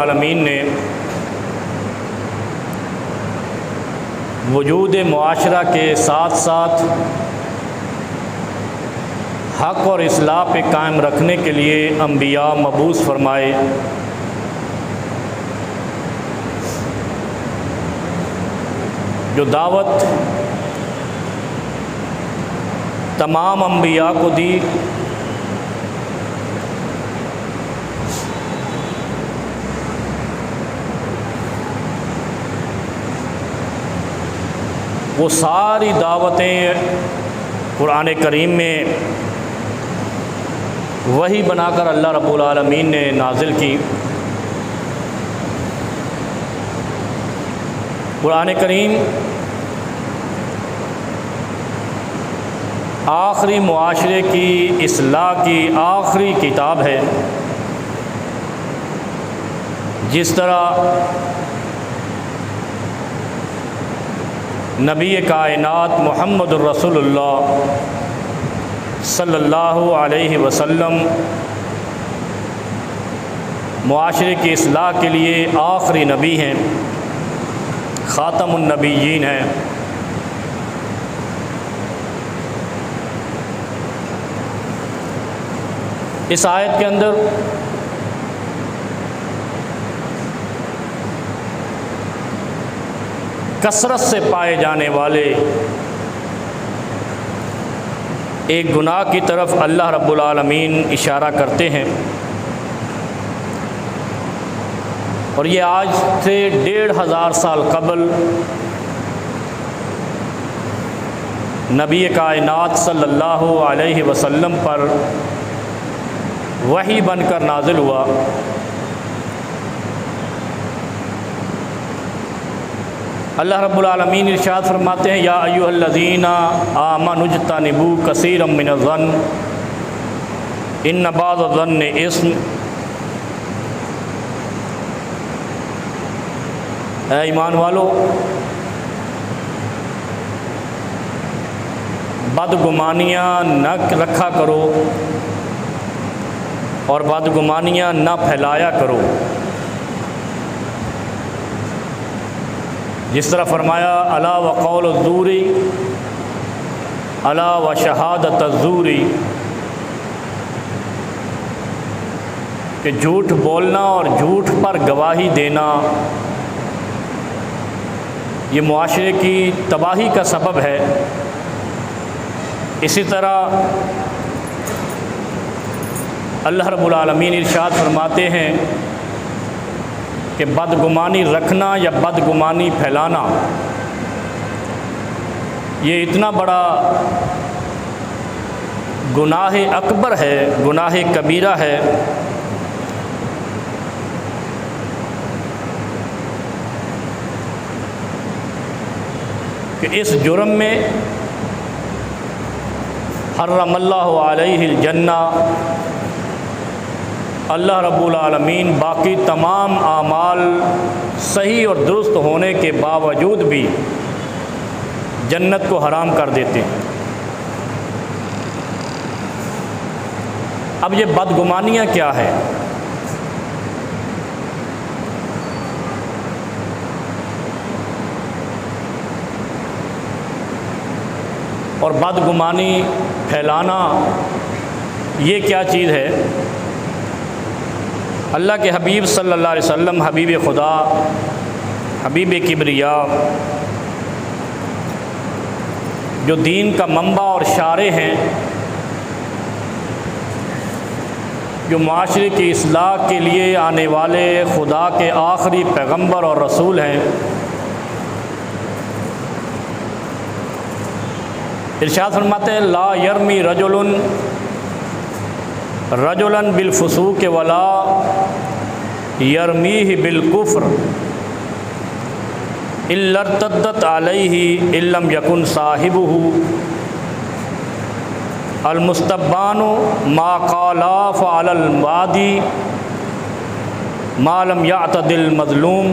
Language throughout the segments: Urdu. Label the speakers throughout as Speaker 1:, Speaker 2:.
Speaker 1: العالمین نے وجود معاشرہ کے ساتھ ساتھ حق اور اصلاح پہ قائم رکھنے کے لیے انبیاء مبعوث فرمائے۔ جو دعوت تمام انبیاء کو دی، وہ ساری دعوتیں قرآن کریم میں وحی بنا کر اللہ رب العالمین نے نازل کی۔ قرآن کریم آخری معاشرے کی اصلاح کی آخری کتاب ہے۔ جس طرح نبی کائنات محمد الرسول اللہ صلی اللہ علیہ وسلم معاشرے کی اصلاح کے لیے آخری نبی ہیں، خاتم النبیین ہیں۔ اس آیت کے اندر کثرت سے پائے جانے والے ایک گناہ کی طرف اللہ رب العالمین اشارہ کرتے ہیں، اور یہ آج سے 1500 سال قبل نبی کائنات صلی اللہ علیہ وسلم پر وحی بن کر نازل ہوا۔ اللہ رب العالمین ارشاد فرماتے ہیں، یا ایھا الذین آمنوا اجتنبوا کثیرا من الظن ان بعض الظن اثم۔ اے ایمان والو، بدگمانیاں نہ رکھا کرو اور بدگمانیاں نہ پھیلایا کرو۔ جس طرح فرمایا، الا وقول الزور الا وشہادۃ الزور، کہ جھوٹ بولنا اور جھوٹ پر گواہی دینا یہ معاشرے کی تباہی کا سبب ہے۔ اسی طرح اللہ رب العالمین ارشاد فرماتے ہیں کہ بدگمانی رکھنا یا بدگمانی پھیلانا یہ اتنا بڑا گناہ اکبر ہے، گناہ کبیرہ ہے، کہ اس جرم میں حرم اللہ علیہ الجنہ، اللہ رب العالمین باقی تمام اعمال صحیح اور درست ہونے کے باوجود بھی جنت کو حرام کر دیتے ہیں۔ اب یہ بدگمانیاں کیا ہے؟ اور بدگمانی پھیلانا یہ کیا چیز ہے؟ اللہ کے حبیب صلی اللہ علیہ وسلم، حبیب خدا، حبیب کبریا، جو دین کا منبع اور شارع ہیں، جو معاشرے کی اصلاح کے لیے آنے والے خدا کے آخری پیغمبر اور رسول ہیں، ارشاد فرماتے ہیں، لا یرمی رجلا بالفسوق ولا یرمیہ بالکفر الا ارتدت علیہ ان لم یکن صاحبہ المستبان ما قالا فعلی الوادی ما لم یعتد المظلوم۔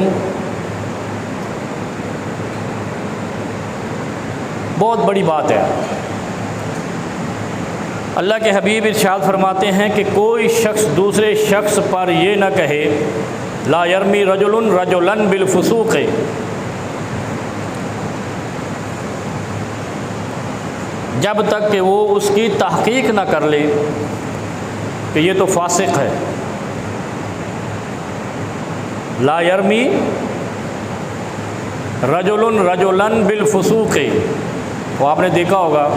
Speaker 1: بہت بڑی بات ہے۔ اللہ کے حبیب ارشاد فرماتے ہیں کہ کوئی شخص دوسرے شخص پر یہ نہ کہے لا یرمی رجل رجلا بالفسوق، جب تک کہ وہ اس کی تحقیق نہ کر لے کہ یہ تو فاسق ہے۔ لا یرمی رجل رجلا بالفسوق، تو آپ نے دیکھا ہوگا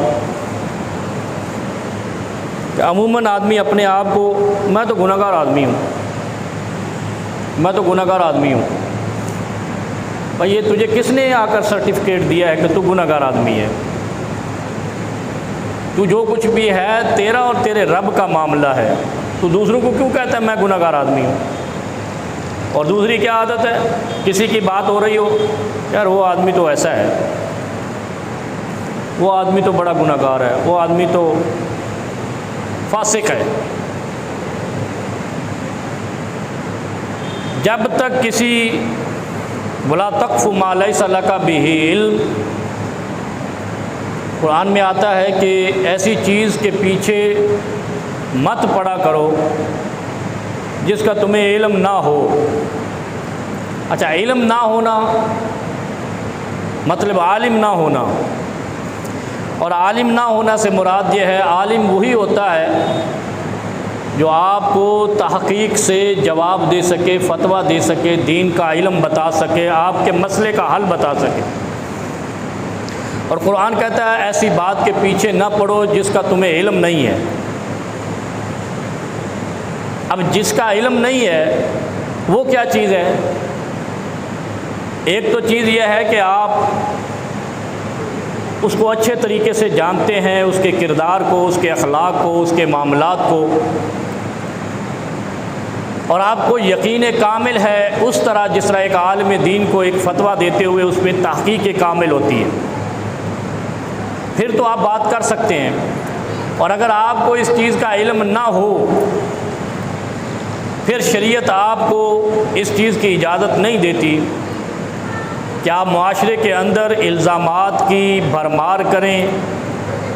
Speaker 1: کہ عموماً آدمی اپنے آپ کو، میں تو گناہ گار آدمی ہوں، میں تو گناہ گار آدمی ہوں۔ بھائی یہ تجھے کس نے آ کر سرٹیفکیٹ دیا ہے کہ تو گناہ گار آدمی ہے؟ تو جو کچھ بھی ہے تیرا اور تیرے رب کا معاملہ ہے، تو دوسروں کو کیوں کہتا ہے میں گناہ گار آدمی ہوں؟ اور دوسری کیا عادت ہے، کسی کی بات ہو رہی ہو، یار وہ آدمی تو ایسا ہے، وہ آدمی تو بڑا گناہ گار ہے، وہ آدمی تو فاسق ہے۔ جب تک کسی وَلَا تَقْفُ مَا لَيْسَ لَكَ بِهِ عِلْمٌ، قرآن میں آتا ہے کہ ایسی چیز کے پیچھے مت پڑا کرو جس کا تمہیں علم نہ ہو۔ اچھا، علم نہ ہونا مطلب عالم نہ ہونا، اور عالم نہ ہونا سے مراد یہ ہے عالم وہی ہوتا ہے جو آپ کو تحقیق سے جواب دے سکے، فتویٰ دے سکے، دین کا علم بتا سکے، آپ کے مسئلے کا حل بتا سکے۔ اور قرآن کہتا ہے ایسی بات کے پیچھے نہ پڑو جس کا تمہیں علم نہیں ہے۔ اب جس کا علم نہیں ہے وہ کیا چیز ہے؟ ایک تو چیز یہ ہے کہ آپ اس کو اچھے طریقے سے جانتے ہیں، اس کے کردار کو، اس کے اخلاق کو، اس کے معاملات کو، اور آپ کو یقین کامل ہے اس طرح جس طرح ایک عالم دین کو ایک فتویٰ دیتے ہوئے اس میں تحقیق کامل ہوتی ہے، پھر تو آپ بات کر سکتے ہیں۔ اور اگر آپ کو اس چیز کا علم نہ ہو، پھر شریعت آپ کو اس چیز کی اجازت نہیں دیتی کہ آپ معاشرے کے اندر الزامات کی بھرمار کریں،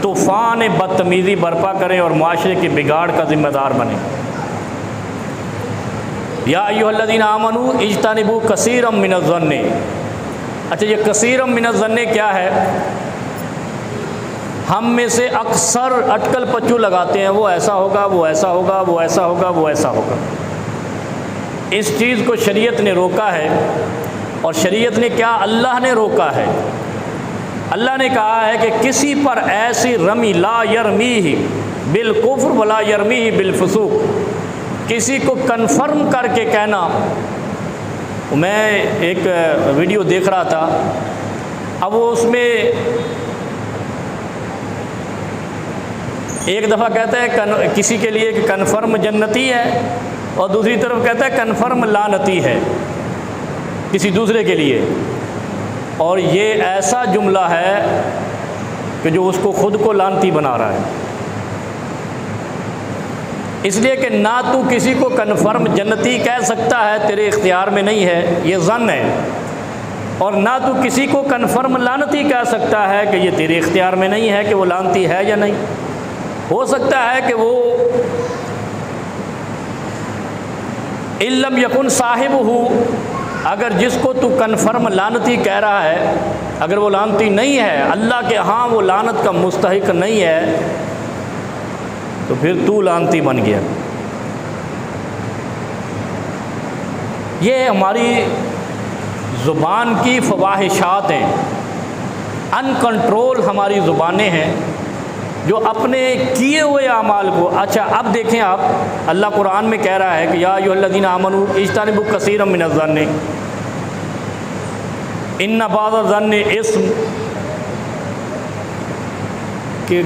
Speaker 1: طوفان بدتمیزی برپا کریں اور معاشرے کے بگاڑ کا ذمہ دار بنیں۔ یا ایھا الذین آمنوا اجتنبوا کثیرا من الظن۔ اچھا، یہ کثیرا من الظن کیا ہے؟ ہم میں سے اکثر اٹکل پچو لگاتے ہیں، وہ ایسا ہوگا، وہ ایسا ہوگا، وہ ایسا ہوگا، وہ ایسا ہوگا۔ اس چیز کو شریعت نے روکا ہے، اور شریعت نے کیا؟ اللہ نے روکا ہے۔ اللہ نے کہا ہے کہ کسی پر ایسی رمی لا یرمیہ بالکفر ولا یرمیہ بالفسوق، کسی کو کنفرم کر کے کہنا۔ میں ایک ویڈیو دیکھ رہا تھا، اب وہ اس میں ایک دفعہ کہتا ہے کسی کے لیے کہ کنفرم جنتی ہے، اور دوسری طرف کہتا ہے کنفرم لعنتی ہے کسی دوسرے کے لیے، اور یہ ایسا جملہ ہے کہ جو اس کو خود کو لعنتی بنا رہا ہے۔ اس لیے کہ نہ تو کسی کو کنفرم جنتی کہہ سکتا ہے، تیرے اختیار میں نہیں ہے، یہ ظن ہے، اور نہ تو کسی کو کنفرم لعنتی کہہ سکتا ہے کہ یہ تیرے اختیار میں نہیں ہے کہ وہ لعنتی ہے یا نہیں۔ ہو سکتا ہے کہ وہ ان لم یکن صاحبہ، اگر جس کو تو کنفرم لعنتی کہہ رہا ہے اگر وہ لعنتی نہیں ہے، اللہ کے ہاں وہ لعنت کا مستحق نہیں ہے، تو پھر تو لعنتی بن گیا۔ یہ ہماری زبان کی فواحشات ہیں، ان کنٹرول ہماری زبانیں ہیں جو اپنے کیے ہوئے اعمال کو۔ اچھا اب دیکھیں آپ، اللہ قرآن میں کہہ رہا ہے کہ یا ایھا الذین آمنوا اجتنبوا کثیرا من الظن ان بعض الظن اثم، کہ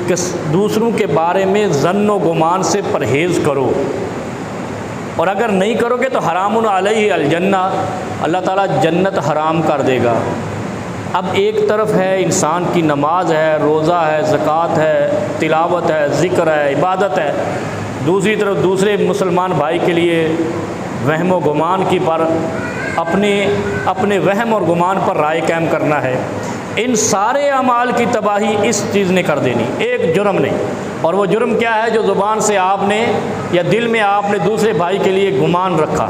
Speaker 1: دوسروں کے بارے میں ظن و گمان سے پرہیز کرو، اور اگر نہیں کرو گے تو حرام علیہ الجنہ، اللہ تعالیٰ جنت حرام کر دے گا۔ اب ایک طرف ہے انسان کی نماز ہے، روزہ ہے، زکوٰۃ ہے، تلاوت ہے، ذکر ہے، عبادت ہے، دوسری طرف دوسرے مسلمان بھائی کے لیے وہم و گمان کی پر اپنے وہم اور گمان پر رائے قائم کرنا ہے۔ ان سارے اعمال کی تباہی اس چیز نے کر دینی، ایک جرم نہیں۔ اور وہ جرم کیا ہے؟ جو زبان سے آپ نے یا دل میں آپ نے دوسرے بھائی کے لیے گمان رکھا،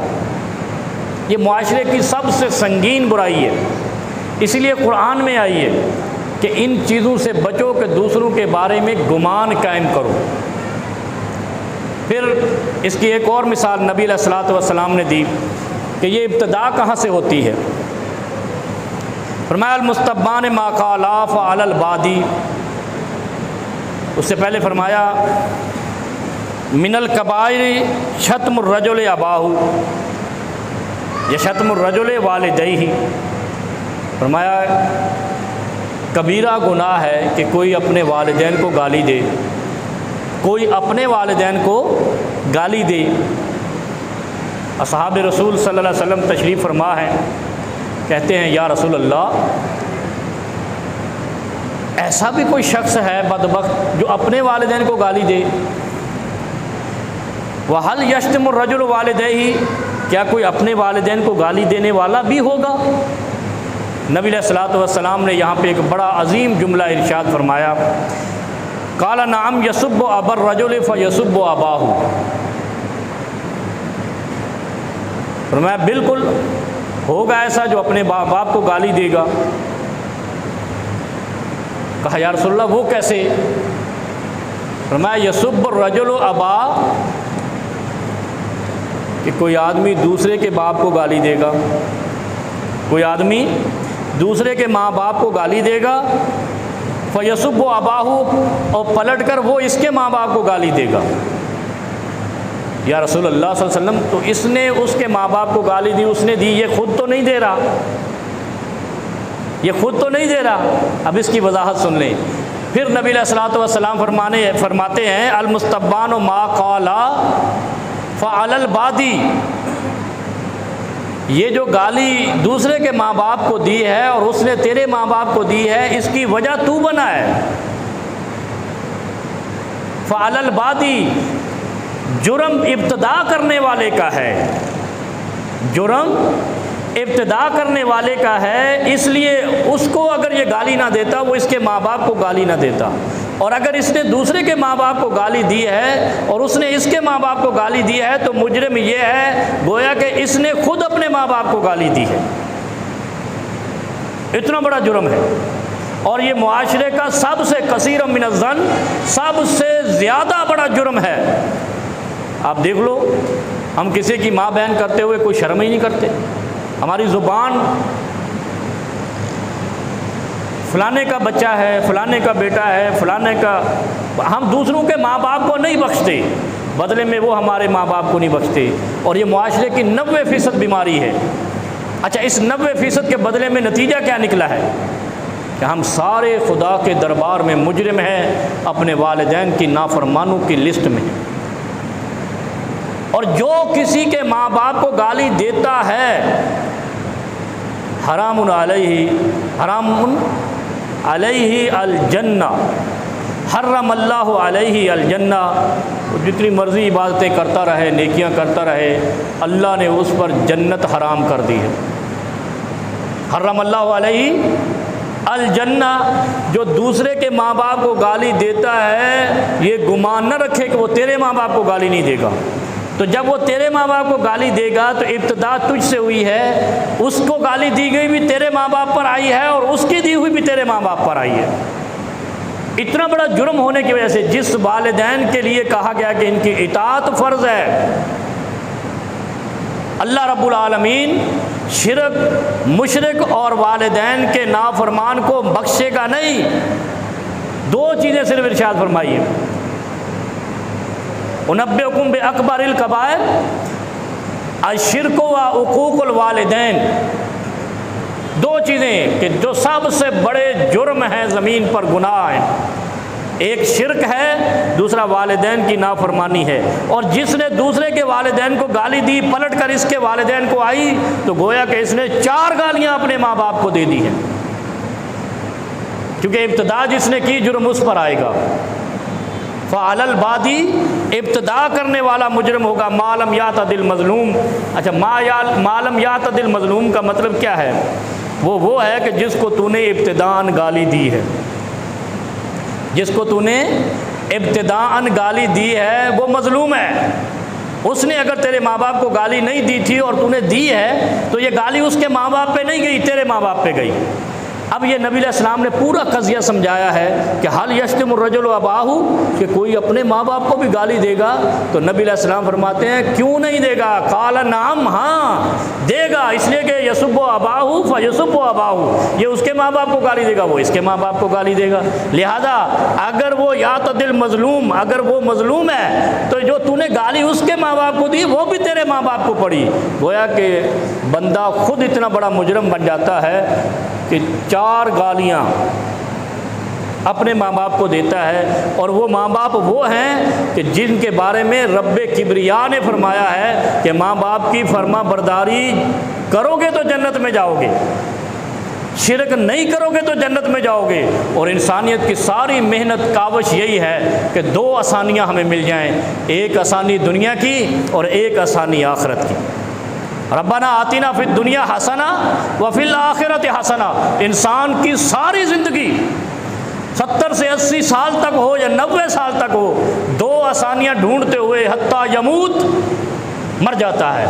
Speaker 1: یہ معاشرے کی سب سے سنگین برائی ہے، اسی لیے قرآن میں آئی ہے کہ ان چیزوں سے بچو کہ دوسروں کے بارے میں گمان قائم کرو۔ پھر اس کی ایک اور مثال نبی علیہ الصلوۃ والسلام نے دی کہ یہ ابتدا کہاں سے ہوتی ہے۔ فرمایا المستبان ما قالا فعلی البادی، اس سے پہلے فرمایا من الکبائر شتم الرجل اباہ یا شتم الرجل والدیہ، فرمایا کبیرہ گناہ ہے کہ کوئی اپنے والدین کو گالی دے، کوئی اپنے والدین کو گالی دے۔ اصحاب رسول صلی اللہ علیہ وسلم تشریف فرما ہے، کہتے ہیں یا رسول اللہ ایسا بھی کوئی شخص ہے بدبخت جو اپنے والدین کو گالی دے؟ وَهَلْ يَشْتِمُ الرَّجُلُ وَالِدَيْهِ، کیا کوئی اپنے والدین کو گالی دینے والا بھی ہوگا؟ نبی علیہ الصلوۃ والسلام نے یہاں پہ ایک بڑا عظیم جملہ ارشاد فرمایا، قال نعم یسب ابا الرجل فیسب اباہ، فرمایا بالکل ہوگا ایسا جو اپنے باپ کو گالی دے گا۔ کہا یا رسول اللہ وہ کیسے؟ فرمایا یسب الرجل ابا، کہ کوئی آدمی دوسرے کے باپ کو گالی دے گا، کوئی آدمی دوسرے کے ماں باپ کو گالی دے گا، فیسب اباہ، اور پلٹ کر وہ اس کے ماں باپ کو گالی دے گا۔ یا رسول اللہ صلی اللہ علیہ وسلم تو اس نے اس کے ماں باپ کو گالی دی، اس نے دی، یہ خود تو نہیں دے رہا، یہ خود تو نہیں دے رہا۔ اب اس کی وضاحت سن لیں۔ پھر نبی علیہ الصلوۃ والسلام فرماتے ہیں المستبان ما قالا فعلی البادی، یہ جو گالی دوسرے کے ماں باپ کو دی ہے اور اس نے تیرے ماں باپ کو دی ہے، اس کی وجہ تو بنا ہے۔ فعلی البادی، جرم ابتدا کرنے والے کا ہے، جرم ابتدا کرنے والے کا ہے، اس لیے اس کو اگر یہ گالی نہ دیتا وہ اس کے ماں باپ کو گالی نہ دیتا، اور اگر اس نے دوسرے کے ماں باپ کو گالی دی ہے اور اس نے اس کے ماں باپ کو گالی دی ہے تو مجرم یہ ہے گویا کہ اس نے خود اپنے ماں باپ کو گالی دی ہے۔ اتنا بڑا جرم ہے، اور یہ معاشرے کا سب سے کثیر من الظن، سب سے زیادہ بڑا جرم ہے۔ آپ دیکھ لو، ہم کسی کی ماں بہن کرتے ہوئے کوئی شرم ہی نہیں کرتے، ہماری زبان فلانے کا بچہ ہے، فلانے کا بیٹا ہے، فلانے کا، ہم دوسروں کے ماں باپ کو نہیں بخشتے، بدلے میں وہ ہمارے ماں باپ کو نہیں بخشتے، اور یہ معاشرے کی 90% بیماری ہے۔ اچھا، اس 90% کے بدلے میں نتیجہ کیا نکلا ہے کہ ہم سارے خدا کے دربار میں مجرم ہیں، اپنے والدین کی نافرمانوں کی لسٹ میں۔ اور جو کسی کے ماں باپ کو گالی دیتا ہے حرام علیہ الجنہ، حرم اللہ علیہ الجنہ، جتنی مرضی عبادتیں کرتا رہے، نیکیاں کرتا رہے، اللہ نے اس پر جنت حرام کر دی ہے۔ حرم اللہ علیہ الجنہ، جو دوسرے کے ماں باپ کو گالی دیتا ہے یہ گمان نہ رکھے کہ وہ تیرے ماں باپ کو گالی نہیں دے گا، تو جب وہ تیرے ماں باپ کو گالی دے گا تو ابتدا تجھ سے ہوئی ہے، اس کو گالی دی گئی بھی تیرے ماں باپ پر آئی ہے اور اس کی دی ہوئی بھی تیرے ماں باپ پر آئی ہے۔ اتنا بڑا جرم ہونے کی وجہ سے جس والدین کے لیے کہا گیا کہ ان کی اطاعت فرض ہے، اللہ رب العالمین شرک، مشرک اور والدین کے نافرمان کو بخشے گا نہیں۔ دو چیزیں صرف ارشاد فرمائی ہیں، انبئکم باکبر الکبائر الشرک و عقوق الوالدین، دو چیزیں کہ جو سب سے بڑے جرم ہیں زمین پر، گناہ ہیں، ایک شرک ہے، دوسرا والدین کی نافرمانی ہے۔ اور جس نے دوسرے کے والدین کو گالی دی پلٹ کر اس کے والدین کو آئی تو گویا کہ اس نے 4 گالیاں اپنے ماں باپ کو دے دی ہیں، کیونکہ ابتدا جس نے کی جرم اس پر آئے گا۔ فعلی البادی، ابتدا کرنے والا مجرم ہوگا، ما لم یعتد المظلوم۔ اچھا، ما لم یعتد المظلوم کا مطلب کیا ہے؟ وہ ہے کہ جس کو تو نے ابتداءً گالی دی ہے، جس کو تو نے ابتداءً گالی دی ہے وہ مظلوم ہے، اس نے اگر تیرے ماں باپ کو گالی نہیں دی تھی اور تو نے دی ہے تو یہ گالی اس کے ماں باپ پہ نہیں گئی، تیرے ماں باپ پہ گئی۔ اب یہ نبی علیہ السلام نے پورا قضیہ سمجھایا ہے کہ حل یشتم الرجل اباہ، کہ کوئی اپنے ماں باپ کو بھی گالی دے گا؟ تو نبی علیہ السلام فرماتے ہیں کیوں نہیں دے گا؟ قال نعم، ہاں دے گا، اس لیے کہ یسب اباہ فیسب اباہ، یہ اس کے ماں باپ کو گالی دے گا، وہ اس کے ماں باپ کو گالی دے گا۔ لہذا اگر وہ یعتدل مظلوم، اگر وہ مظلوم ہے تو جو تو نے گالی اس کے ماں باپ کو دی وہ بھی تیرے ماں باپ کو پڑی۔ گویا کہ بندہ خود اتنا بڑا مجرم بن جاتا ہے کہ 4 گالیاں اپنے ماں باپ کو دیتا ہے، اور وہ ماں باپ وہ ہیں کہ جن کے بارے میں رب کبریا نے فرمایا ہے کہ ماں باپ کی فرما برداری کرو گے تو جنت میں جاؤ گے، شرک نہیں کرو گے تو جنت میں جاؤ گے۔ اور انسانیت کی ساری محنت کاوش یہی ہے کہ 2 آسانیاں ہمیں مل جائیں، ایک آسانی دنیا کی اور ایک آسانی آخرت کی۔ ربنا آتینا فی الدنیا حسنہ وفی الآخرۃ حسنہ۔ انسان کی ساری زندگی 70 سے 80 سال تک ہو یا 90 سال تک ہو، 2 آسانیاں ڈھونڈتے ہوئے حتیٰ یموت مر جاتا ہے،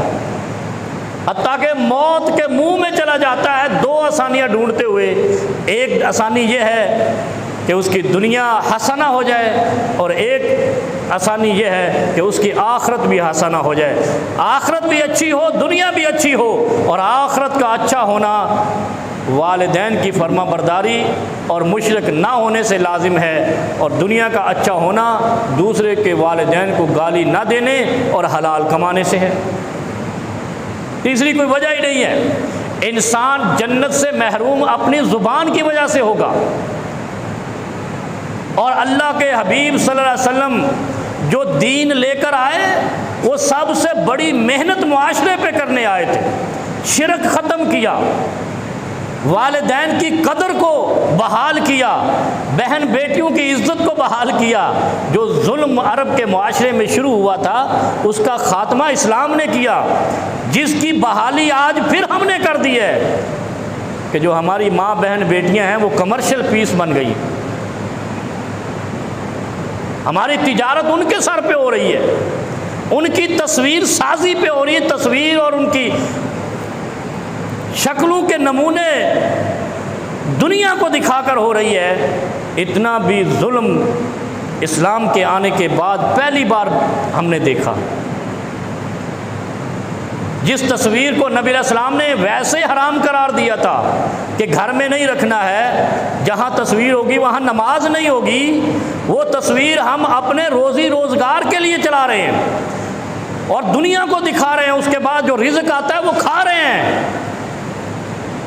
Speaker 1: حتیٰ کہ موت کے منہ میں چلا جاتا ہے 2 آسانیاں ڈھونڈتے ہوئے۔ ایک آسانی یہ ہے کہ اس کی دنیا حسنہ ہو جائے، اور ایک آسانی یہ ہے کہ اس کی آخرت بھی حسنہ ہو جائے، آخرت بھی اچھی ہو، دنیا بھی اچھی ہو۔ اور آخرت کا اچھا ہونا والدین کی فرما برداری اور مشرک نہ ہونے سے لازم ہے، اور دنیا کا اچھا ہونا دوسرے کے والدین کو گالی نہ دینے اور حلال کمانے سے ہے۔ تیسری کوئی وجہ ہی نہیں ہے۔ انسان جنت سے محروم اپنی زبان کی وجہ سے ہوگا، اور اللہ کے حبیب صلی اللہ علیہ وسلم جو دین لے کر آئے وہ سب سے بڑی محنت معاشرے پہ کرنے آئے تھے۔ شرک ختم کیا، والدین کی قدر کو بحال کیا، بہن بیٹیوں کی عزت کو بحال کیا۔ جو ظلم عرب کے معاشرے میں شروع ہوا تھا اس کا خاتمہ اسلام نے کیا، جس کی بحالی آج پھر ہم نے کر دی ہے کہ جو ہماری ماں بہن بیٹیاں ہیں وہ کمرشل پیس بن گئی، ہماری تجارت ان کے سر پہ ہو رہی ہے، ان کی تصویر سازی پہ ہو رہی ہے، تصویر اور ان کی شکلوں کے نمونے دنیا کو دکھا کر ہو رہی ہے۔ اتنا بھی ظلم اسلام کے آنے کے بعد پہلی بار ہم نے دیکھا۔ جس تصویر کو نبی علیہ السلام نے ویسے حرام قرار دیا تھا کہ گھر میں نہیں رکھنا ہے، جہاں تصویر ہوگی وہاں نماز نہیں ہوگی، وہ تصویر ہم اپنے روزی روزگار کے لیے چلا رہے ہیں اور دنیا کو دکھا رہے ہیں، اس کے بعد جو رزق آتا ہے وہ کھا رہے ہیں۔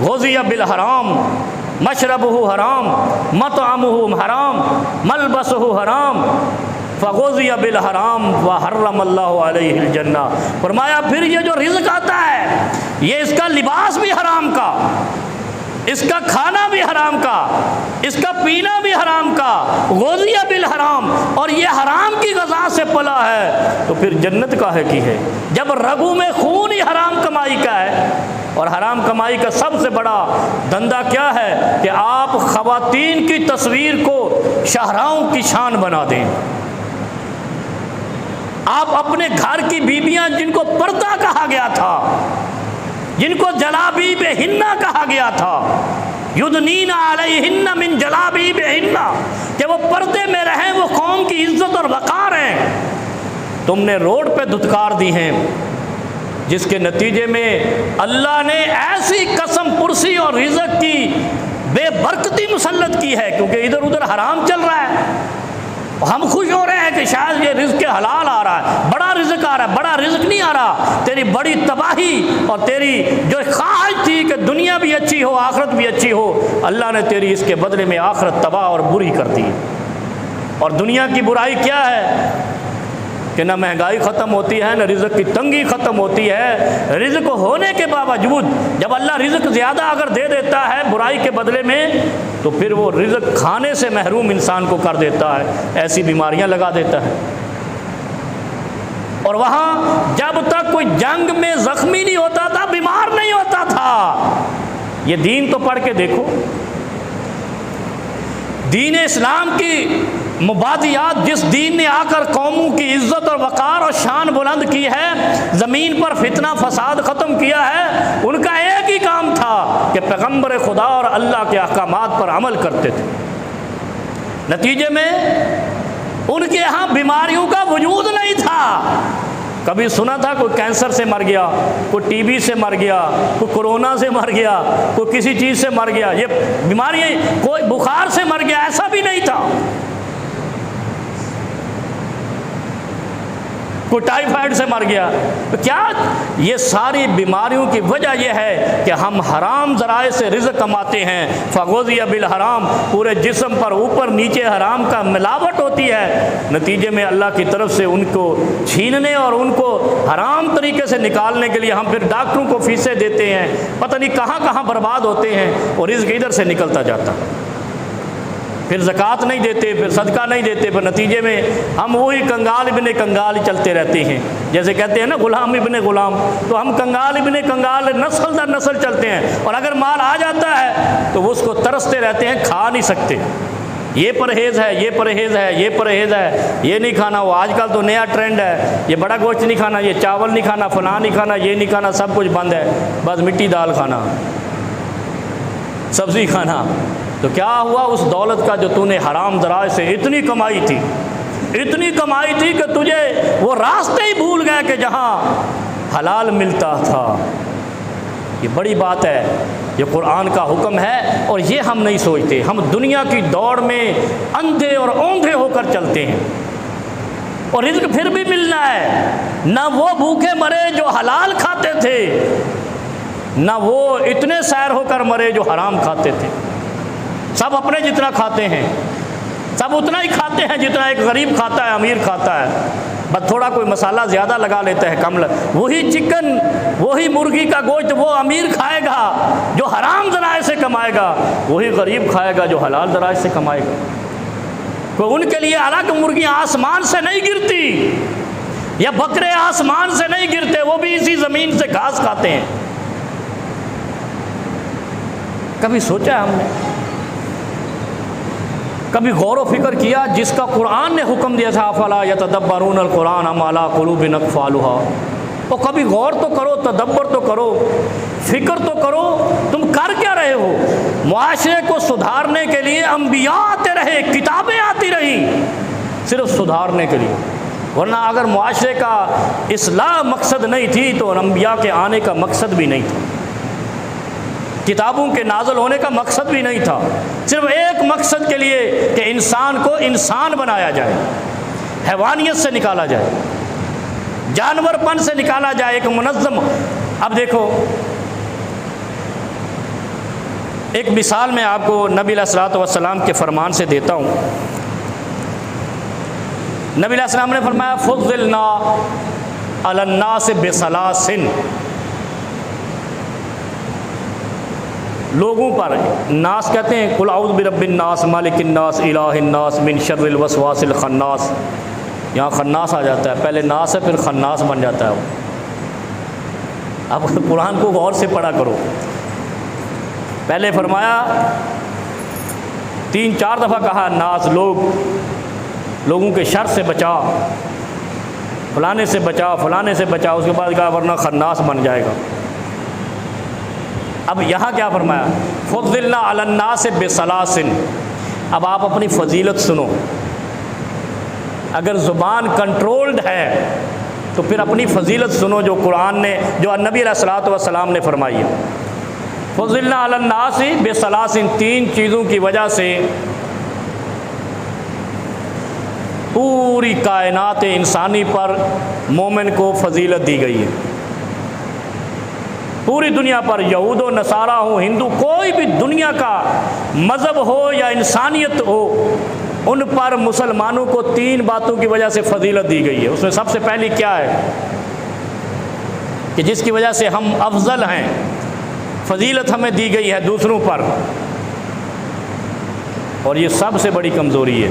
Speaker 1: غذی بالحرام مشربہ حرام مطعمہ حرام ملبسہ حرام فغذی بالحرام وحرم اللہ علیہ الجنہ۔ فرمایا پھر یہ جو رزق آتا ہے یہ اس کا لباس بھی حرام کا، اس کا کھانا بھی حرام کا، اس کا پینا بھی حرام کا، غذی بالحرام، اور یہ حرام کی غذا سے پلا ہے تو پھر جنت کا ہے کی ہے؟ جب رگوں میں خون ہی حرام کمائی کا ہے، اور حرام کمائی کا سب سے بڑا دھندا کیا ہے کہ آپ خواتین کی تصویر کو شاہراہوں کی شان بنا دیں۔ آپ اپنے گھر کی بیویاں جن کو پردہ کہا گیا تھا، جن کو جلابیب ہنہ کہا گیا تھا، یدنین علیہن من جلابیب ہنہ، کہ وہ پردے میں رہیں، وہ قوم کی عزت اور وقار ہیں، تم نے روڈ پہ دھتکار دی ہیں، جس کے نتیجے میں اللہ نے ایسی قسم پرسی اور رزق کی بے برکتی مسلط کی ہے، کیونکہ ادھر ادھر حرام چل رہا ہے، ہم خوش ہو رہے ہیں کہ شاید یہ رزق حلال آ رہا ہے، بڑا رزق آ رہا ہے، بڑا رزق نہیں آ رہا، تیری بڑی تباہی اور تیری جو خواہش تھی کہ دنیا بھی اچھی ہو آخرت بھی اچھی ہو، اللہ نے تیری اس کے بدلے میں آخرت تباہ اور بری کر دی۔ اور دنیا کی برائی کیا ہے کہ نہ مہنگائی ختم ہوتی ہے، نہ رزق کی تنگی ختم ہوتی ہے، رزق ہونے کے باوجود جب اللہ رزق زیادہ اگر دے دیتا ہے برائی کے بدلے میں تو پھر وہ رزق کھانے سے محروم انسان کو کر دیتا ہے، ایسی بیماریاں لگا دیتا ہے۔ اور وہاں جب تک کوئی جنگ میں زخمی نہیں ہوتا تھا، بیمار نہیں ہوتا تھا۔ یہ دین تو پڑھ کے دیکھو، دین اسلام کی مبادیات جس دین نے آ کر قوموں کی عزت اور وقار اور شان بلند کی ہے، زمین پر فتنہ فساد ختم کیا ہے، ان کا ایک ہی کام تھا کہ پیغمبر خدا اور اللہ کے احکامات پر عمل کرتے تھے۔ نتیجے میں ان کے ہاں بیماریوں کا وجود نہیں تھا۔ کبھی سنا تھا کوئی کینسر سے مر گیا، کوئی ٹی بی سے مر گیا، کوئی کورونا سے مر گیا، کوئی کسی چیز سے مر گیا، یہ بیماریاں، کوئی بخار سے مر گیا، ایسا بھی نہیں تھا۔ کوئی ٹائیفائڈ سے مر گیا۔ تو کیا یہ ساری بیماریوں کی وجہ یہ ہے کہ ہم حرام ذرائع سے رزق کماتے ہیں، فغوذی بالحرام، پورے جسم پر اوپر نیچے حرام کا ملاوٹ ہوتی ہے، نتیجے میں اللہ کی طرف سے ان کو چھیننے اور ان کو حرام طریقے سے نکالنے کے لیے ہم پھر ڈاکٹروں کو فیسیں دیتے ہیں، پتہ نہیں کہاں کہاں برباد ہوتے ہیں اور رزق ادھر سے نکلتا جاتا، پھر زکوٰۃ نہیں دیتے، پھر صدقہ نہیں دیتے، پھر نتیجے میں ہم وہی کنگال ابن کنگال چلتے رہتے ہیں، جیسے کہتے ہیں نا غلام ابن غلام، تو ہم کنگال ابن کنگال نسل در نسل چلتے ہیں، اور اگر مال آ جاتا ہے تو وہ اس کو ترستے رہتے ہیں، کھا نہیں سکتے۔ یہ پرہیز ہے، یہ پرہیز ہے، یہ پرہیز ہے، یہ نہیں کھانا، وہ آج کل تو نیا ٹرینڈ ہے، یہ بڑا گوشت نہیں کھانا، یہ چاول نہیں کھانا، فلاں نہیں کھانا، یہ نہیں کھانا، سب کچھ بند ہے، بس مٹی دال کھانا، سبزی کھانا۔ تو کیا ہوا اس دولت کا جو تو نے حرام ذرائع سے اتنی کمائی تھی، اتنی کمائی تھی کہ تجھے وہ راستے ہی بھول گئے کہ جہاں حلال ملتا تھا۔ یہ بڑی بات ہے، یہ قرآن کا حکم ہے، اور یہ ہم نہیں سوچتے، ہم دنیا کی دوڑ میں اندھے اور اوندھے ہو کر چلتے ہیں، اور رزق پھر بھی ملنا ہے، نہ وہ بھوکے مرے جو حلال کھاتے تھے، نہ وہ اتنے سیر ہو کر مرے جو حرام کھاتے تھے۔ سب اپنے جتنا کھاتے ہیں، سب اتنا ہی کھاتے ہیں جتنا ایک غریب کھاتا ہے، امیر کھاتا ہے، بس تھوڑا کوئی مسالہ زیادہ لگا لیتا ہے، کم وہی چکن، وہی مرغی کا گوشت وہ امیر کھائے گا جو حرام ذرائع سے کمائے گا، وہی غریب کھائے گا جو حلال ذرائع سے کمائے گا۔ تو ان کے لیے الگ مرغیاں آسمان سے نہیں گرتی، یا بکرے آسمان سے نہیں گرتے، وہ بھی اسی زمین سے گھاس کھاتے ہیں۔ کبھی سوچا ہے ہم نے، کبھی غور و فکر کیا جس کا قرآن نے حکم دیا تھا افلا یتدبرون القرآن ام علی قلوب اقفالها، تو کبھی غور تو کرو، تدبر تو کرو، فکر تو کرو، تم کر کیا رہے ہو؟ معاشرے کو سدھارنے کے لیے انبیاء آتے رہے، کتابیں آتی رہیں صرف سدھارنے کے لیے، ورنہ اگر معاشرے کا اصلاح مقصد نہیں تھی تو انبیاء کے آنے کا مقصد بھی نہیں تھا، کتابوں کے نازل ہونے کا مقصد بھی نہیں تھا، صرف ایک مقصد کے لیے کہ انسان کو انسان بنایا جائے، حیوانیت سے نکالا جائے، جانور پن سے نکالا جائے، ایک منظم۔ اب دیکھو ایک مثال میں آپ کو نبی علیہ الصلوۃ والسلام کے فرمان سے دیتا ہوں۔ نبی علیہ السلام نے فرمایا فضلنا علی الناس بثلاث، لوگوں پر، ناس کہتے ہیں قل اعوذ برب الناس مالک الناس الہ الناس من شر الوسواس الخناس، یہاں خناس آ جاتا ہے، پہلے ناس ہے پھر خناس بن جاتا ہے وہ۔ اب قرآن کو غور سے پڑھا کرو، پہلے فرمایا 3-4 دفعہ کہا ناس، لوگوں کے شر سے بچا، فلانے سے بچا، فلانے سے بچا، اس کے بعد کہا ورنہ خناس بن جائے گا۔ اب یہاں کیا فرمایا فضلنا علی الناس بثلاث، اب آپ اپنی فضیلت سنو، اگر زبان کنٹرولڈ ہے تو پھر اپنی فضیلت سنو جو قرآن نے، جو نبی علیہ الصلوۃ والسلام نے فرمائی ہے۔ فضلنا علی الناس بثلاث، 3 چیزوں کی وجہ سے پوری کائنات انسانی پر مومن کو فضیلت دی گئی ہے۔ پوری دنیا پر یہود و نصارہ ہوں، ہندو، کوئی بھی دنیا کا مذہب ہو یا انسانیت ہو، ان پر مسلمانوں کو 3 باتوں کی وجہ سے فضیلت دی گئی ہے۔ اس میں سب سے پہلی کیا ہے کہ جس کی وجہ سے ہم افضل ہیں، فضیلت ہمیں دی گئی ہے دوسروں پر، اور یہ سب سے بڑی کمزوری ہے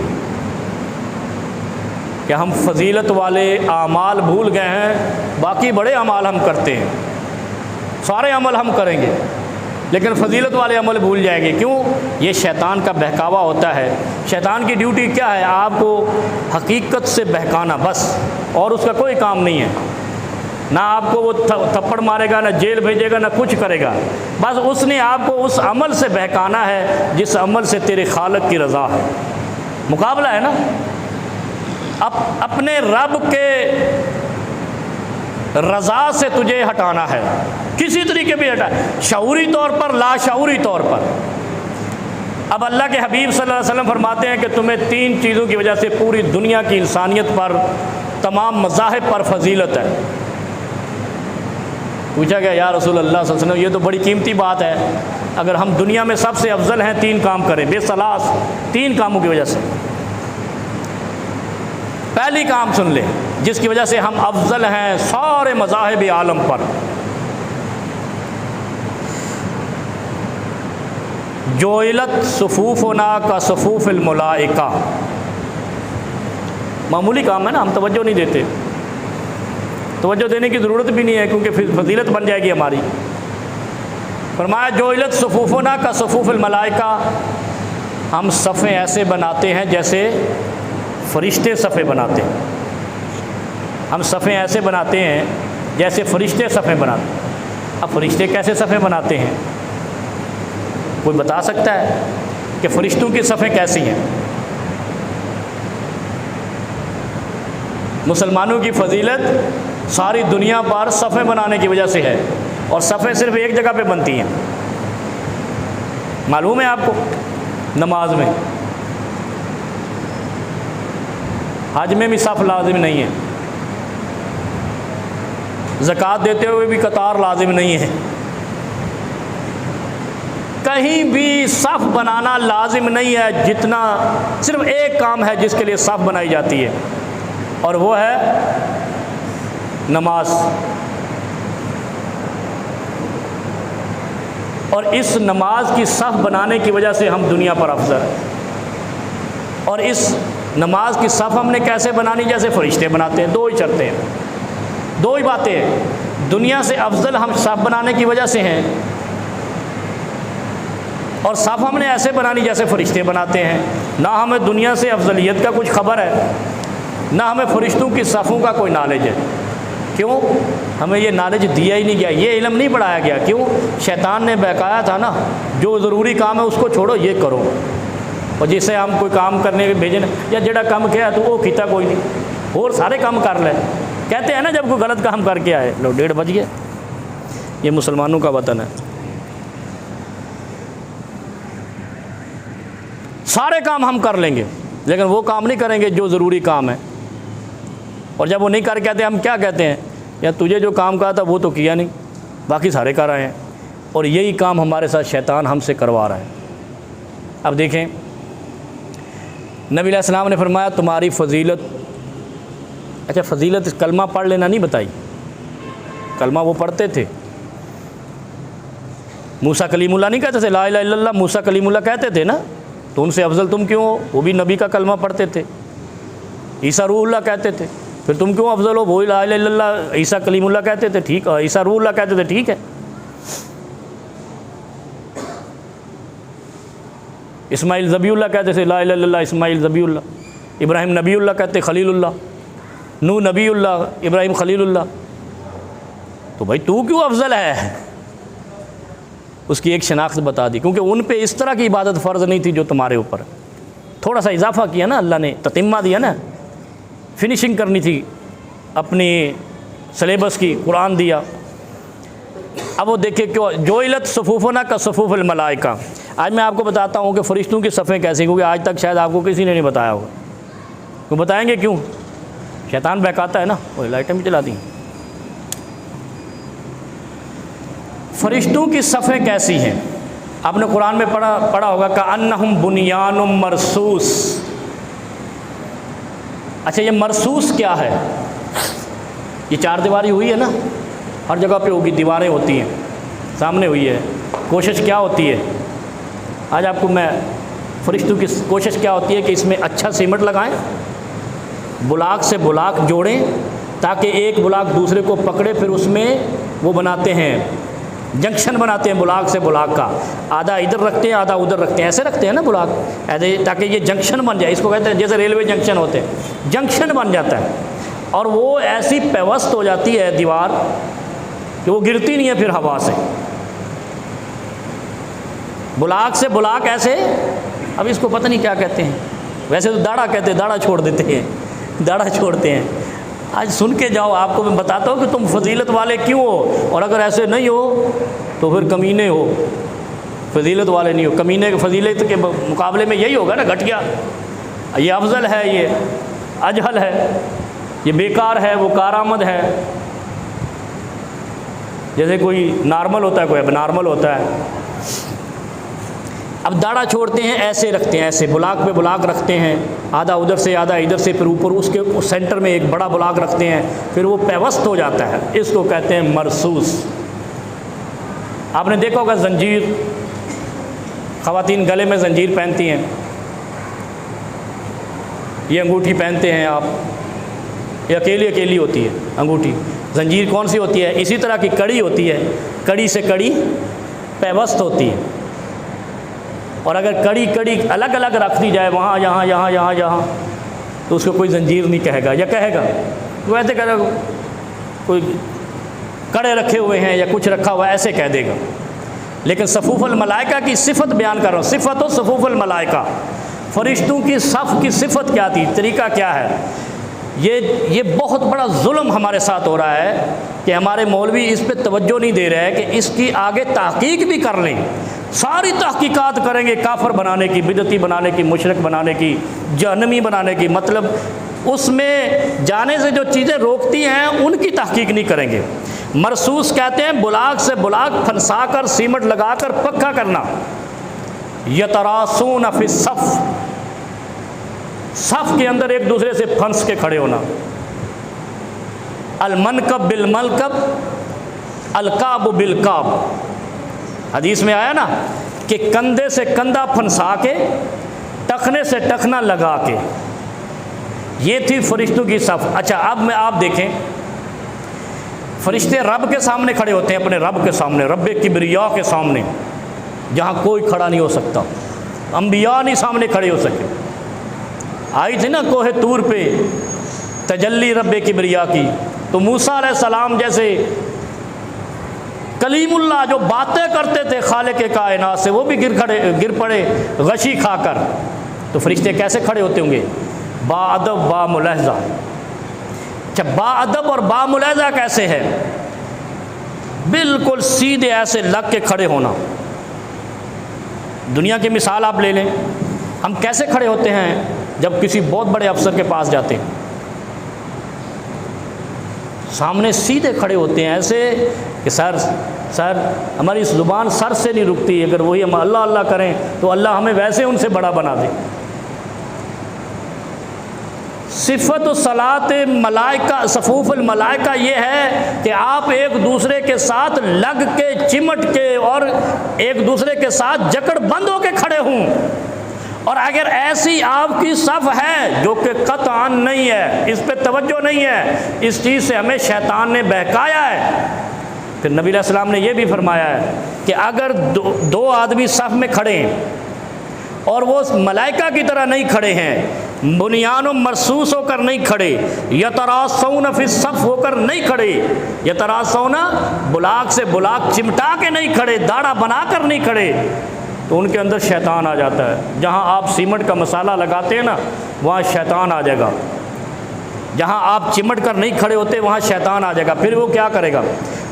Speaker 1: کہ ہم فضیلت والے اعمال بھول گئے ہیں، باقی بڑے اعمال ہم کرتے ہیں، سارے عمل ہم کریں گے لیکن فضیلت والے عمل بھول جائیں گے. کیوں؟ یہ شیطان کا بہکاوا ہوتا ہے. شیطان کی ڈیوٹی کیا ہے؟ آپ کو حقیقت سے بہکانا بس، اور اس کا کوئی کام نہیں ہے. نہ آپ کو وہ تھپڑ مارے گا، نہ جیل بھیجے گا، نہ کچھ کرے گا. بس اس نے آپ کو اس عمل سے بہکانا ہے جس عمل سے تیرے خالق کی رضا ہے. مقابلہ ہے نا. اپنے رب کے رضا سے تجھے ہٹانا ہے، کسی طریقے بھی ہٹا، شعوری طور پر، لا شعوری طور پر. اب اللہ کے حبیب صلی اللہ علیہ وسلم فرماتے ہیں کہ تمہیں 3 چیزوں کی وجہ سے پوری دنیا کی انسانیت پر، تمام مذاہب پر فضیلت ہے. پوچھا گیا یا رسول اللہ صلی اللہ علیہ وسلم یہ تو بڑی قیمتی بات ہے، اگر ہم دنیا میں سب سے افضل ہیں 3 کام کریں، بے ثلاث 3 کاموں کی وجہ سے. پہلی کام سن لیں جس کی وجہ سے ہم افضل ہیں سارے مذاہب عالم پر. جوئلت صفوفنا کا صفوف الملائکہ. معمولی کام ہے نا، ہم توجہ نہیں دیتے. توجہ دینے کی ضرورت بھی نہیں ہے کیونکہ پھر فضیلت بن جائے گی ہماری. فرمایا جوئلت صفوفنا کا صفوف الملائکہ، ہم صفیں ایسے بناتے ہیں جیسے فرشتے صفیں بناتے ہیں. ہم صفیں ایسے بناتے ہیں جیسے فرشتے صفیں بناتے ہیں. اب فرشتے کیسے صفیں بناتے ہیں؟ کوئی بتا سکتا ہے کہ فرشتوں کی صفیں کیسی ہیں؟ مسلمانوں کی فضیلت ساری دنیا پر صفیں بنانے کی وجہ سے ہے، اور صفیں صرف ایک جگہ پہ بنتی ہیں. معلوم ہے آپ کو؟ نماز میں. حج میں بھی صف لازم نہیں ہے، زکوٰۃ دیتے ہوئے بھی قطار لازم نہیں ہے، کہیں بھی صف بنانا لازم نہیں ہے. جتنا صرف ایک کام ہے جس کے لیے صف بنائی جاتی ہے، اور وہ ہے نماز. اور اس نماز کی صف بنانے کی وجہ سے ہم دنیا پر افضل ہیں. اور اس نماز کی صف ہم نے کیسے بنانی؟ جیسے فرشتے بناتے ہیں. 2 ہی شرطیں ہیں، 2 ہی باتیں ہیں. دنیا سے افضل ہم صف بنانے کی وجہ سے ہیں، اور صف ہم نے ایسے بنانی جیسے فرشتے بناتے ہیں. نہ ہمیں دنیا سے افضلیت کا کچھ خبر ہے، نہ ہمیں فرشتوں کی صفوں کا کوئی نالج ہے. کیوں؟ ہمیں یہ نالج دیا ہی نہیں گیا، یہ علم نہیں پڑھایا گیا. کیوں؟ شیطان نے بہکایا تھا نا، جو ضروری کام ہے اس کو چھوڑو، یہ کرو. اور جسے ہم کوئی کام کرنے بھیجیں یا جڑا کام کیا تو وہ کیتا کوئی نہیں، اور سارے کام کر لے. کہتے ہیں نا جب کوئی غلط کام کر کے آئے، لو 1:30 بج گئے. یہ مسلمانوں کا وطن ہے. سارے کام ہم کر لیں گے لیکن وہ کام نہیں کریں گے جو ضروری کام ہے. اور جب وہ نہیں کر کہتے ہم کیا کہتے ہیں؟ یا تجھے جو کام کہا تھا وہ تو کیا نہیں، باقی سارے کر رہے ہیں. اور یہی کام ہمارے ساتھ شیطان ہم سے کروا رہا ہے. اب دیکھیں نبی علیہ السلام نے فرمایا تمہاری فضیلت، اچھا فضیلت کلمہ پڑھ لینا نہیں بتائی، کلمہ وہ پڑھتے تھے. موسیٰ کلیم اللہ نہیں کہتے تھے؟ لا الہ الا اللہ موسیٰ کلیم اللہ کہتے تھے نا، تو ان سے افضل تم کیوں ہو؟ وہ بھی نبی کا کلمہ پڑھتے تھے. عیسیٰ روح اللہ کہتے تھے، پھر تم کیوں افضل ہو؟ وہ لا الہ الا اللہ عیسیٰ کلیم اللہ کہتے تھے، ٹھیک ہے، عیسیٰ روح اللہ کہتے تھے، ٹھیک ہے. اسماعیل ذبیح اللہ کہتے تھے، لا الہ الا اللہ اسماعیل ذبیح اللہ. ابراہیم نبی اللہ کہتے، خلیل اللہ. نوح نبی اللہ، ابراہیم خلیل اللہ. تو بھائی تو کیوں افضل ہے؟ اس کی ایک شناخت بتا دی، کیونکہ ان پہ اس طرح کی عبادت فرض نہیں تھی جو تمہارے اوپر. تھوڑا سا اضافہ کیا نا اللہ نے، تتمہ دیا نا، فنیشنگ کرنی تھی اپنی سلیبس کی، قرآن دیا. اب وہ دیکھیں کہ جوئلت صفوفنا کا صفوف الملائکہ. آج میں آپ کو بتاتا ہوں کہ فرشتوں کی صفیں کیسی، کیونکہ آج تک شاید آپ کو کسی نے نہیں بتایا ہوگا. وہ بتائیں گے کیوں؟ شیطان بہکاتا ہے نا. وہ لائٹیں بھی چلا دیں. فرشتوں کی صفیں کیسی ہیں؟ آپ نے قرآن میں پڑھا ہوگا کأنہم بنیان مرصوص. اچھا یہ مرصوص کیا ہے؟ یہ 4 دیواری ہوئی ہے نا، ہر جگہ پہ ہوگی، دیواریں ہوتی ہیں، سامنے ہوئی ہے. کوشش کیا ہوتی ہے؟ آج آپ کو میں فرشتوں کی کوشش کیا ہوتی ہے کہ اس میں اچھا سیمنٹ لگائیں، بلاک سے بلاک جوڑیں تاکہ ایک بلاک دوسرے کو پکڑے. پھر اس میں وہ بناتے ہیں جنکشن بناتے ہیں بلاک سے بلاک کا، آدھا ادھر رکھتے ہیں آدھا ادھر رکھتے ہیں، ایسے رکھتے ہیں نا بلاک ایسے، تاکہ یہ جنکشن بن جائے، اس کو کہتے ہیں جیسے ریلوے جنکشن ہوتے ہیں، جنکشن بن جاتا ہے، اور وہ ایسی پیوست ہو جاتی ہے دیوار کہ وہ گرتی نہیں ہے پھر ہوا سے، بلاک سے بلاک ایسے۔ اب اس کو پتہ نہیں کیا کہتے ہیں، ویسے تو داڑھا کہتے ہیں، داڑھا چھوڑ دیتے ہیں، داڑھا چھوڑتے ہیں۔ آج سن کے جاؤ، آپ کو میں بتاتا ہوں کہ تم فضیلت والے کیوں ہو، اور اگر ایسے نہیں ہو تو پھر کمینے ہو، فضیلت والے نہیں ہو۔ کمینے کے فضیلت کے مقابلے میں یہی ہوگا نا، گھٹیا، یہ افضل ہے، یہ اجہل ہے، یہ بیکار ہے، وہ کارآمد ہے۔ جیسے کوئی نارمل ہوتا ہے، کوئی اب نارمل ہوتا ہے۔ اب داڑھا چھوڑتے ہیں، ایسے رکھتے ہیں، ایسے بلاک پہ بلاک رکھتے ہیں، آدھا ادھر سے آدھا ادھر سے، پھر اوپر اس کے سینٹر میں ایک بڑا بلاک رکھتے ہیں، پھر وہ پیوست ہو جاتا ہے، اس کو کہتے ہیں مرصوص۔ آپ نے دیکھا ہوگا زنجیر، خواتین گلے میں زنجیر پہنتی ہیں، یہ انگوٹھی پہنتے ہیں آپ، یہ اکیلی اکیلی ہوتی ہے انگوٹھی۔ زنجیر کون سی ہوتی ہے؟ اسی طرح کی کڑی ہوتی ہے، کڑی سے کڑی پیوست ہوتی ہے، اور اگر کڑی الگ الگ رکھ دی جائے، وہاں یہاں یہاں یہاں یہاں، تو اس کو کوئی زنجیر نہیں کہے گا، یا کہے گا وہ ایسے کہے گا، کوئی کڑے رکھے ہوئے ہیں یا کچھ رکھا ہوا ہے، ایسے کہہ دے گا۔ لیکن صفوف الملائکہ کی صفت بیان کر رہا ہوں، صفت و صفوف الملائکہ، فرشتوں کی صف کی صفت کیا تھی، طریقہ کیا ہے۔ یہ بہت بڑا ظلم ہمارے ساتھ ہو رہا ہے کہ ہمارے مولوی اس پہ توجہ نہیں دے رہے ہیں کہ اس کی آگے تحقیق بھی کر لیں، ساری تحقیقات کریں گے کافر بنانے کی، بدعتی بنانے کی، مشرک بنانے کی، جہنمی بنانے کی، مطلب اس میں جانے سے جو چیزیں روکتی ہیں ان کی تحقیق نہیں کریں گے۔ مرصوص کہتے ہیں بلاک سے بلاک پھنسا کر، سیمنٹ لگا کر پکا کرنا۔ یتراسون فی الصف، صف کے اندر ایک دوسرے سے پھنس کے کھڑے ہونا۔ المنکب بالمنکب، الکعب بالکعب، حدیث میں آیا نا کہ کندھے سے کندھا پھنسا کے، ٹخنے سے ٹخنا لگا کے، یہ تھی فرشتوں کی صف۔ اچھا اب میں آپ دیکھیں، فرشتے رب کے سامنے کھڑے ہوتے ہیں، اپنے رب کے سامنے، رب کبریا کے سامنے، جہاں کوئی کھڑا نہیں ہو سکتا، انبیاء نہیں سامنے کھڑے ہو سکے۔ آئی تھی نا کوہ طور پہ تجلی رب کبریا کی، تو موسیٰ علیہ السلام جیسے کلیم اللہ جو باتیں کرتے تھے خالق کائنات سے، وہ بھی گر پڑے غشی کھا کر، تو فرشتے کیسے کھڑے ہوتے ہوں گے؟ با ادب با ملاحظہ۔ جب با ادب اور با ملاحظہ کیسے ہے؟ بالکل سیدھے ایسے لگ کے کھڑے ہونا۔ دنیا کی مثال آپ لے لیں، ہم کیسے کھڑے ہوتے ہیں جب کسی بہت بڑے افسر کے پاس جاتے ہیں؟ سامنے سیدھے کھڑے ہوتے ہیں ایسے کہ سر ہماری زبان سر سے نہیں رکتی، اگر وہی ہم اللہ اللہ کریں تو اللہ ہمیں ویسے ان سے بڑا بنا دے۔ صفت و صلاۃ ملائکہ، صفوف الملائکہ یہ ہے کہ آپ ایک دوسرے کے ساتھ لگ کے، چمٹ کے، اور ایک دوسرے کے ساتھ جکڑ بند ہو کے کھڑے ہوں۔ اور اگر ایسی آپ کی صف ہے جو کہ قطعاً نہیں ہے، اس پہ توجہ نہیں ہے، اس چیز سے ہمیں شیطان نے بہکایا ہے، پھر نبی علیہ السلام نے یہ بھی فرمایا ہے کہ اگر دو آدمی صف میں کھڑے ہیں اور وہ ملائکہ کی طرح نہیں کھڑے ہیں، بنیان و مرصوص ہو کر نہیں کھڑے، یتراسون فی الصف ہو کر نہیں کھڑے، یتراسون بلاک سے بلاک چمٹا کے نہیں کھڑے، داڑھا بنا کر نہیں کھڑے، تو ان کے اندر شیطان آ جاتا ہے۔ جہاں آپ سیمنٹ کا مسالہ لگاتے ہیں نا، وہاں شیطان آ جائے گا۔ جہاں آپ چمٹ کر نہیں کھڑے ہوتے وہاں شیطان آ جائے گا۔ پھر وہ کیا کرے گا؟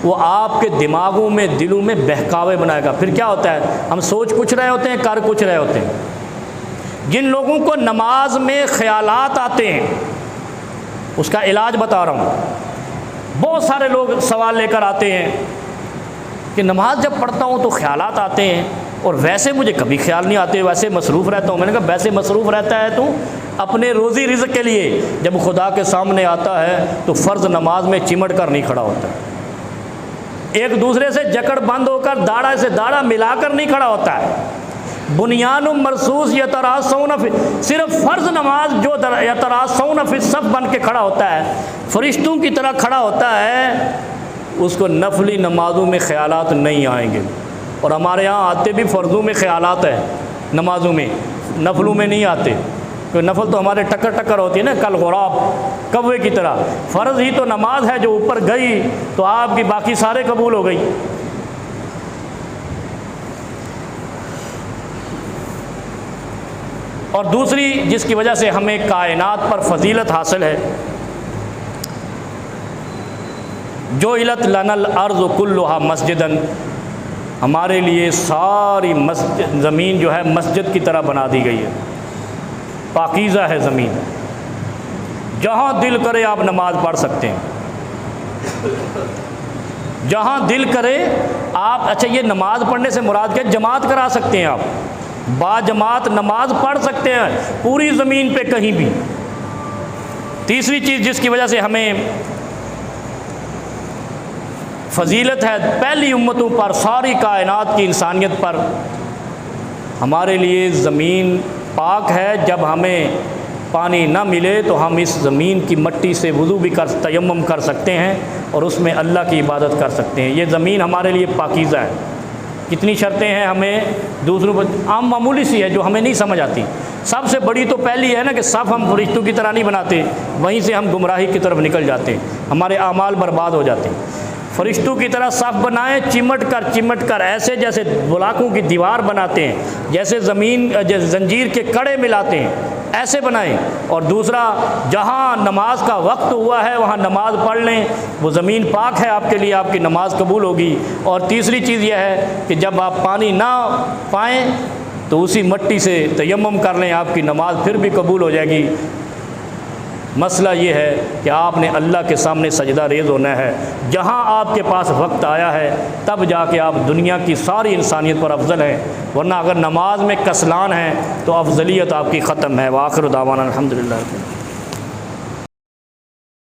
Speaker 1: وہ آپ کے دماغوں میں، دلوں میں بہکاوے بنائے گا۔ پھر کیا ہوتا ہے؟ ہم سوچ کچھ رہے ہوتے ہیں، کر کچھ رہے ہوتے ہیں۔ جن لوگوں کو نماز میں خیالات آتے ہیں، اس کا علاج بتا رہا ہوں۔ بہت سارے لوگ سوال لے کر آتے ہیں کہ نماز جب پڑھتا ہوں تو خیالات آتے ہیں، اور ویسے مجھے کبھی خیال نہیں آتے، ویسے مصروف رہتا ہوں۔ میں نے کہا ویسے مصروف رہتا ہے تو اپنے روزی رزق کے لیے، جب خدا کے سامنے آتا ہے تو فرض نماز میں چمٹ کر نہیں کھڑا ہوتا، ایک دوسرے سے جکڑ بند ہو کر، داڑھا سے داڑھا ملا کر نہیں کھڑا ہوتا ہے۔ بنیان مرصوص یتراسون فی، صرف فرض نماز جو یتراسون فی الصف بن کے کھڑا ہوتا ہے، فرشتوں کی طرح کھڑا ہوتا ہے، اس کو نفلی نمازوں میں خیالات نہیں آئیں گے۔ اور ہمارے یہاں آتے بھی فرضوں میں خیالات ہیں، نمازوں میں، نفلوں میں نہیں آتے، کیونکہ نفل تو ہمارے ٹکر ٹکر ہوتی ہے نا، کل غراب، کوے کی طرح۔ فرض ہی تو نماز ہے جو اوپر گئی تو آپ کی باقی سارے قبول ہو گئی۔ اور دوسری جس کی وجہ سے ہمیں کائنات پر فضیلت حاصل ہے، جعلت لنا الارض کلھا مسجدا، ہمارے لیے ساری مسجد، زمین جو ہے مسجد کی طرح بنا دی گئی ہے، پاکیزہ ہے زمین، جہاں دل کرے آپ نماز پڑھ سکتے ہیں، جہاں دل کرے آپ۔ اچھا، یہ نماز پڑھنے سے مراد کیا؟ جماعت کرا سکتے ہیں آپ، با جماعت نماز پڑھ سکتے ہیں پوری زمین پہ کہیں بھی۔ تیسری چیز جس کی وجہ سے ہمیں فضیلت ہے، پہلی امتوں پر، ساری کائنات کی انسانیت پر، ہمارے لیے زمین پاک ہے۔ جب ہمیں پانی نہ ملے تو ہم اس زمین کی مٹی سے وضو بھی تیمم کر سکتے ہیں اور اس میں اللہ کی عبادت کر سکتے ہیں۔ یہ زمین ہمارے لیے پاکیزہ ہے۔ کتنی شرطیں ہیں ہمیں دوسروں پر، عام معمولی سی ہے جو ہمیں نہیں سمجھ آتی۔ سب سے بڑی تو پہلی ہے نا کہ صف ہم فرشتوں کی طرح نہیں بناتے، وہیں سے ہم گمراہی کی طرف نکل جاتے ہیں، ہمارے اعمال برباد ہو جاتے ہیں۔ فرشتوں کی طرح صف بنائیں، چمٹ کر ایسے جیسے بلاکوں کی دیوار بناتے ہیں، جیسے زنجیر کے کڑے ملاتے ہیں، ایسے بنائیں۔ اور دوسرا، جہاں نماز کا وقت ہوا ہے وہاں نماز پڑھ لیں، وہ زمین پاک ہے آپ کے لیے، آپ کی نماز قبول ہوگی۔ اور تیسری چیز یہ ہے کہ جب آپ پانی نہ پائیں تو اسی مٹی سے تیمم کر لیں، آپ کی نماز پھر بھی قبول ہو جائے گی۔ مسئلہ یہ ہے کہ آپ نے اللہ کے سامنے سجدہ ریز ہونا ہے، جہاں آپ کے پاس وقت آیا ہے تب جا کے آپ دنیا کی ساری انسانیت پر افضل ہیں، ورنہ اگر نماز میں کسلان ہیں تو افضلیت آپ کی ختم ہے۔ وآخر دعوانا الحمدللہ۔